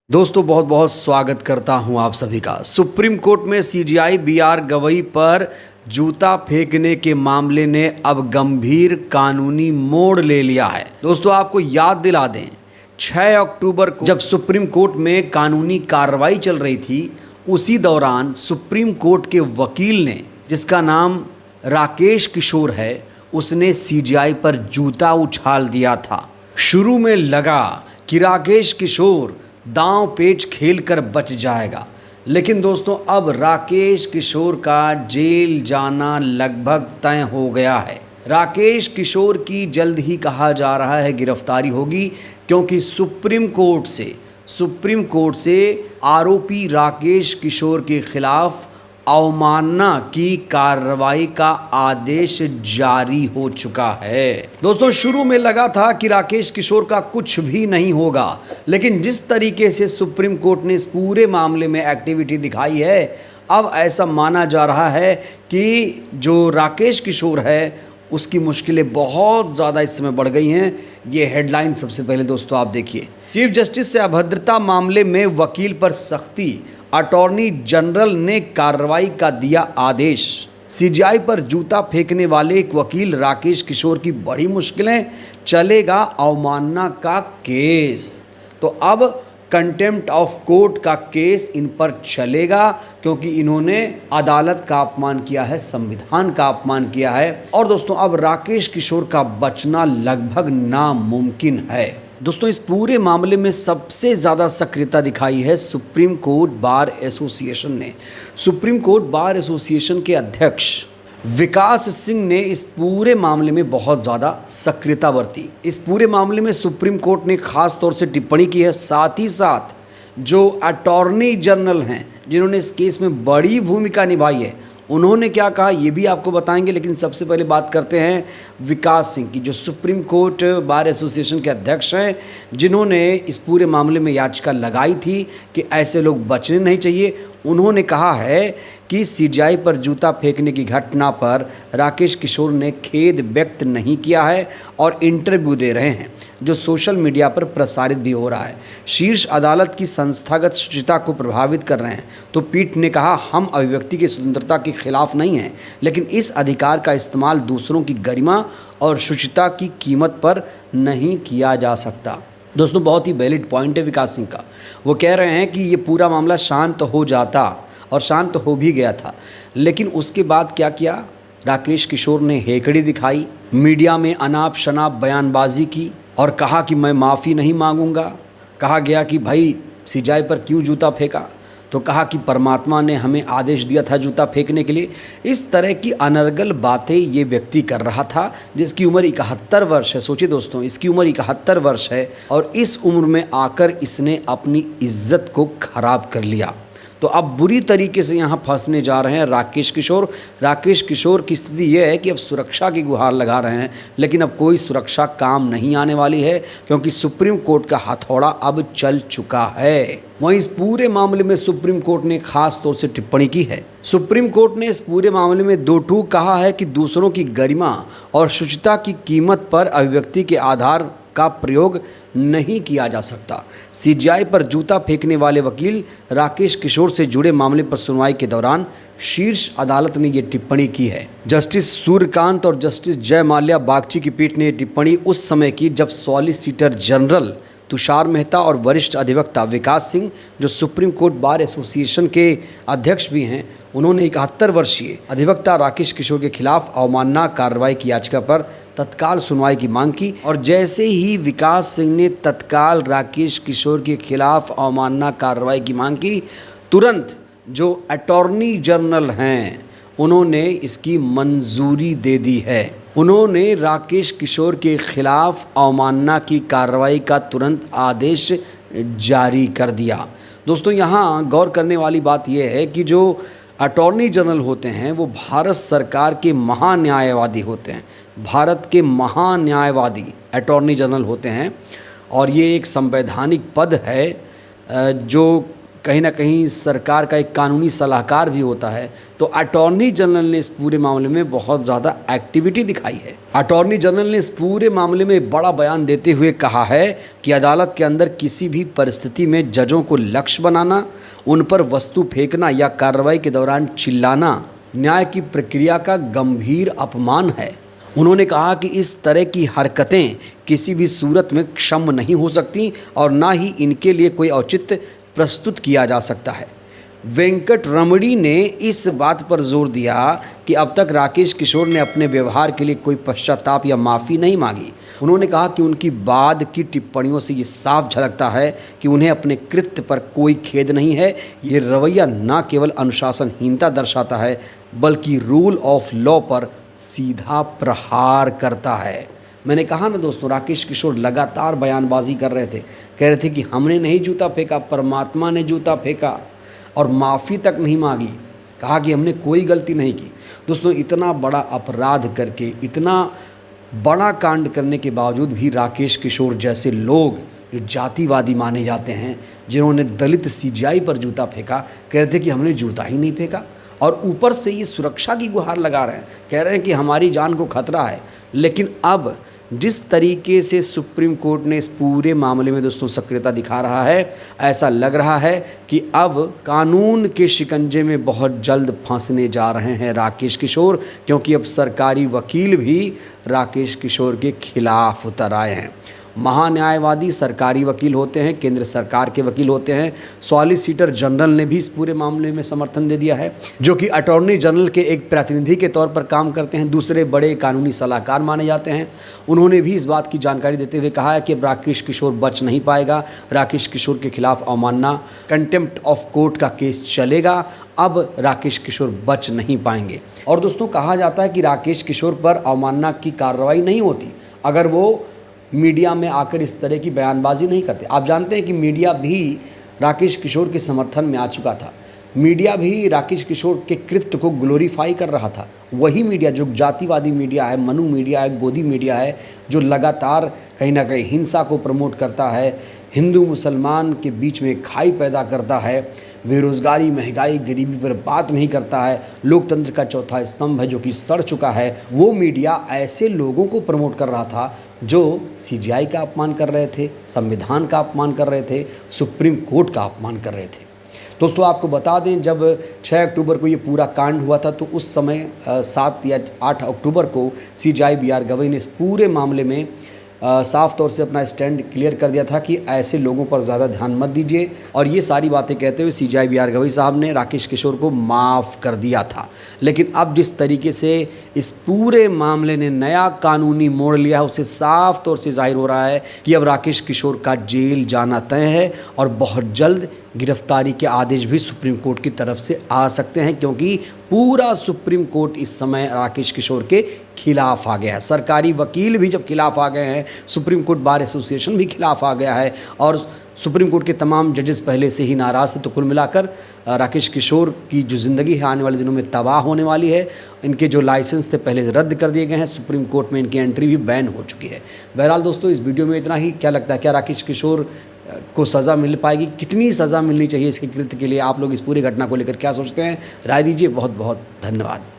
दोस्तों बहुत बहुत स्वागत करता हूं आप सभी का। सुप्रीम कोर्ट में सीजेआई बीआर गवई पर जूता फेंकने के मामले ने अब गंभीर कानूनी मोड़ ले लिया है। दोस्तों आपको याद दिला दें, 6 अक्टूबर को जब सुप्रीम कोर्ट में कानूनी कार्रवाई चल रही थी, उसी दौरान सुप्रीम कोर्ट के वकील ने, जिसका नाम राकेश किशोर है, उसने सीजेआई पर जूता उछाल दिया था। शुरू में लगा कि राकेश किशोर दांव पेच खेल कर बच जाएगा, लेकिन दोस्तों अब राकेश किशोर का जेल जाना लगभग तय हो गया है। राकेश किशोर की जल्द ही कहा जा रहा है गिरफ्तारी होगी, क्योंकि सुप्रीम कोर्ट से आरोपी राकेश किशोर के खिलाफ अवमानना की कार्रवाई का आदेश जारी हो चुका है। दोस्तों शुरू में लगा था कि राकेश किशोर का कुछ भी नहीं होगा, लेकिन जिस तरीके से सुप्रीम कोर्ट ने इस पूरे मामले में एक्टिविटी दिखाई है, अब ऐसा माना जा रहा है कि जो राकेश किशोर है उसकी मुश्किलें बहुत ज़्यादा इस समय बढ़ गई हैं। ये हेडलाइन सबसे पहले दोस्तों आप देखिए। चीफ जस्टिस से अभद्रता मामले में वकील पर सख्ती, अटॉर्नी जनरल ने कार्रवाई का दिया आदेश। सीजेआई पर जूता फेंकने वाले एक वकील राकेश किशोर की बड़ी मुश्किलें, चलेगा अवमानना का केस। तो अब कंटेम्प्ट ऑफ कोर्ट का केस इन पर चलेगा, क्योंकि इन्होंने अदालत का अपमान किया है, संविधान का अपमान किया है। और दोस्तों अब राकेश किशोर का बचना लगभग नामुमकिन है। दोस्तों इस पूरे मामले में सबसे ज़्यादा सक्रियता दिखाई है सुप्रीम कोर्ट बार एसोसिएशन ने। सुप्रीम कोर्ट बार एसोसिएशन के अध्यक्ष विकास सिंह ने इस पूरे मामले में बहुत ज़्यादा सक्रियता बरती। इस पूरे मामले में सुप्रीम कोर्ट ने ख़ास तौर से टिप्पणी की है। साथ ही साथ जो अटॉर्नी जनरल हैं, जिन्होंने इस केस में बड़ी भूमिका निभाई है, उन्होंने क्या कहा ये भी आपको बताएंगे। लेकिन सबसे पहले बात करते हैं विकास सिंह की, जो सुप्रीम कोर्ट बार एसोसिएशन के अध्यक्ष हैं, जिन्होंने इस पूरे मामले में याचिका लगाई थी कि ऐसे लोग बचने नहीं चाहिए। उन्होंने कहा है कि सीजेआई पर जूता फेंकने की घटना पर राकेश किशोर ने खेद व्यक्त नहीं किया है और इंटरव्यू दे रहे हैं, जो सोशल मीडिया पर प्रसारित भी हो रहा है। शीर्ष अदालत की संस्थागत शुचिता को प्रभावित कर रहे हैं। तो पीठ ने कहा, हम अभिव्यक्ति की स्वतंत्रता के खिलाफ नहीं हैं, लेकिन इस अधिकार का इस्तेमाल दूसरों की गरिमा और शुचिता की कीमत पर नहीं किया जा सकता। दोस्तों बहुत ही वैलिड पॉइंट है विकास सिंह का। वो कह रहे हैं कि ये पूरा मामला शांत हो जाता, और शांत हो भी गया था, लेकिन उसके बाद क्या किया, राकेश किशोर ने हेकड़ी दिखाई, मीडिया में अनाप शनाप बयानबाजी की और कहा कि मैं माफ़ी नहीं मांगूंगा। कहा गया कि भाई सीजेआई पर क्यों जूता फेंका, तो कहा कि परमात्मा ने हमें आदेश दिया था जूता फेंकने के लिए। इस तरह की अनर्गल बातें ये व्यक्ति कर रहा था, जिसकी उम्र 71 वर्ष है। सोचिए दोस्तों, इसकी उम्र 71 वर्ष है और इस उम्र में आकर इसने अपनी इज्जत को खराब कर लिया। तो अब बुरी तरीके से यहाँ फंसने जा रहे हैं राकेश किशोर। राकेश किशोर की स्थिति यह है कि अब सुरक्षा की गुहार लगा रहे हैं, लेकिन अब कोई सुरक्षा काम नहीं आने वाली है, क्योंकि सुप्रीम कोर्ट का हथौड़ा अब चल चुका है। वहीं इस पूरे मामले में सुप्रीम कोर्ट ने खास तौर से टिप्पणी की है। सुप्रीम कोर्ट ने इस पूरे मामले में दो टूक कहा है कि दूसरों की गरिमा और शुचिता की कीमत पर अभिव्यक्ति के आधार का प्रयोग नहीं किया जा सकता। सीजेआई पर जूता फेंकने वाले वकील राकेश किशोर से जुड़े मामले पर सुनवाई के दौरान शीर्ष अदालत ने ये टिप्पणी की है। जस्टिस सूर्यकांत और जस्टिस जय माल्या बागची की पीठ ने ये टिप्पणी उस समय की जब सॉलिसिटर जनरल तुषार मेहता और वरिष्ठ अधिवक्ता विकास सिंह, जो सुप्रीम कोर्ट बार एसोसिएशन के अध्यक्ष भी हैं, उन्होंने 71 वर्षीय अधिवक्ता राकेश किशोर के खिलाफ अवमानना कार्रवाई की याचिका पर तत्काल सुनवाई की मांग की। और जैसे ही विकास सिंह ने तत्काल राकेश किशोर के खिलाफ अवमानना कार्रवाई की मांग की, तुरंत जो अटॉर्नी जनरल हैं उन्होंने इसकी मंजूरी दे दी है। उन्होंने राकेश किशोर के खिलाफ अवमानना की कार्रवाई का तुरंत आदेश जारी कर दिया। दोस्तों यहाँ गौर करने वाली बात यह है कि जो अटॉर्नी जनरल होते हैं वो भारत सरकार के महान्यायवादी होते हैं। भारत के महान्यायवादी अटॉर्नी जनरल होते हैं, और ये एक संवैधानिक पद है जो कहीं ना कहीं सरकार का एक कानूनी सलाहकार भी होता है, तो अटॉर्नी जनरल ने इस पूरे मामले में बहुत ज़्यादा एक्टिविटी दिखाई है। अटॉर्नी जनरल ने इस पूरे मामले में बड़ा बयान देते हुए कहा है कि अदालत के अंदर किसी भी परिस्थिति में जजों को लक्ष्य बनाना, उन पर वस्तु फेंकना या कार्रवाई के दौरान चिल्लाना न्याय की प्रक्रिया का गंभीर अपमान है। उन्होंने कहा कि इस तरह की हरकतें किसी भी सूरत में क्षम्य नहीं हो सकती और ना ही इनके लिए कोई औचित्य प्रस्तुत किया जा सकता है। वेंकट रमणी ने इस बात पर जोर दिया कि अब तक राकेश किशोर ने अपने व्यवहार के लिए कोई पश्चाताप या माफ़ी नहीं मांगी। उन्होंने कहा कि उनकी बाद की टिप्पणियों से ये साफ झलकता है कि उन्हें अपने कृत्य पर कोई खेद नहीं है। ये रवैया न केवल अनुशासनहीनता दर्शाता है बल्कि रूल ऑफ लॉ पर सीधा प्रहार करता है। मैंने कहा ना दोस्तों, राकेश किशोर लगातार बयानबाजी कर रहे थे, कह रहे थे कि हमने नहीं जूता फेंका, परमात्मा ने जूता फेंका, और माफ़ी तक नहीं मांगी, कहा कि हमने कोई गलती नहीं की। दोस्तों, इतना बड़ा अपराध करके, इतना बड़ा कांड करने के बावजूद भी राकेश किशोर जैसे लोग जो जातिवादी माने जाते हैं, जिन्होंने दलित सीजीआई पर जूता फेंका, कह रहे थे कि हमने जूता ही नहीं फेंका, और ऊपर से ये सुरक्षा की गुहार लगा रहे हैं, कह रहे हैं कि हमारी जान को खतरा है। लेकिन अब जिस तरीके से सुप्रीम कोर्ट ने इस पूरे मामले में दोस्तों सक्रियता दिखा रहा है, ऐसा लग रहा है कि अब कानून के शिकंजे में बहुत जल्द फंसने जा रहे हैं राकेश किशोर, क्योंकि अब सरकारी वकील भी राकेश किशोर के खिलाफ उतर आए हैं। महान्यायवादी सरकारी वकील होते हैं, केंद्र सरकार के वकील होते हैं। सॉलिसिटर जनरल ने भी इस पूरे मामले में समर्थन दे दिया है, जो कि अटॉर्नी जनरल के एक प्रतिनिधि के तौर पर काम करते हैं, दूसरे बड़े कानूनी सलाहकार माने जाते हैं। उन्होंने भी इस बात की जानकारी देते हुए कहा है कि अब राकेश किशोर बच नहीं पाएगा। राकेश किशोर के खिलाफ अवमानना, कंटेम्प्ट ऑफ कोर्ट का केस चलेगा। अब राकेश किशोर बच नहीं पाएंगे। और दोस्तों, कहा जाता है कि राकेश किशोर पर अवमानना की कार्रवाई नहीं होती अगर वो मीडिया में आकर इस तरह की बयानबाजी नहीं करते। आप जानते हैं कि मीडिया भी राकेश किशोर के समर्थन में आ चुका था। मीडिया भी राकेश किशोर के कृत्य को ग्लोरीफाई कर रहा था। वही मीडिया जो जातिवादी मीडिया है, मनु मीडिया है, गोदी मीडिया है, जो लगातार कहीं ना कहीं हिंसा को प्रमोट करता है, हिंदू मुसलमान के बीच में खाई पैदा करता है, बेरोज़गारी, महंगाई, गरीबी पर बात नहीं करता है, लोकतंत्र का चौथा स्तंभ है जो कि सड़ चुका है। वो मीडिया ऐसे लोगों को प्रमोट कर रहा था जो सीजीआई का अपमान कर रहे थे, संविधान का अपमान कर रहे थे, सुप्रीम कोर्ट का अपमान कर रहे थे। दोस्तों, आपको बता दें, जब 6 अक्टूबर को ये पूरा कांड हुआ था, तो उस समय 7 या 8 अक्टूबर को सीजीआई बीआर गवई ने इस पूरे मामले में साफ तौर से अपना स्टैंड क्लियर कर दिया था कि ऐसे लोगों पर ज़्यादा ध्यान मत दीजिए। और ये सारी बातें कहते हुए सीजीआई बीआर गवई साहब ने राकेश किशोर को माफ़ कर दिया था। लेकिन अब जिस तरीके से इस पूरे मामले ने नया कानूनी मोड़ लिया है, उससे साफ तौर से जाहिर हो रहा है कि अब राकेश किशोर का जेल जाना तय है और बहुत जल्द गिरफ्तारी के आदेश भी सुप्रीम कोर्ट की तरफ से आ सकते हैं, क्योंकि पूरा सुप्रीम कोर्ट इस समय राकेश किशोर के खिलाफ आ गया है। सरकारी वकील भी जब खिलाफ आ गए हैं, सुप्रीम कोर्ट बार एसोसिएशन भी खिलाफ आ गया है, और सुप्रीम कोर्ट के तमाम जजेस पहले से ही नाराज़ थे। तो कुल मिलाकर राकेश किशोर की जो ज़िंदगी है आने वाले दिनों में तबाह होने वाली है। इनके जो लाइसेंस थे पहले रद्द कर दिए गए हैं, सुप्रीम कोर्ट में इनकी एंट्री भी बैन हो चुकी है। बहरहाल दोस्तों, इस वीडियो में इतना ही। क्या लगता है, क्या राकेश किशोर को सज़ा मिल पाएगी? कितनी सज़ा मिलनी चाहिए इसके कृत्य के लिए? आप लोग इस पूरी घटना को लेकर क्या सोचते हैं? राय दीजिए। बहुत बहुत धन्यवाद।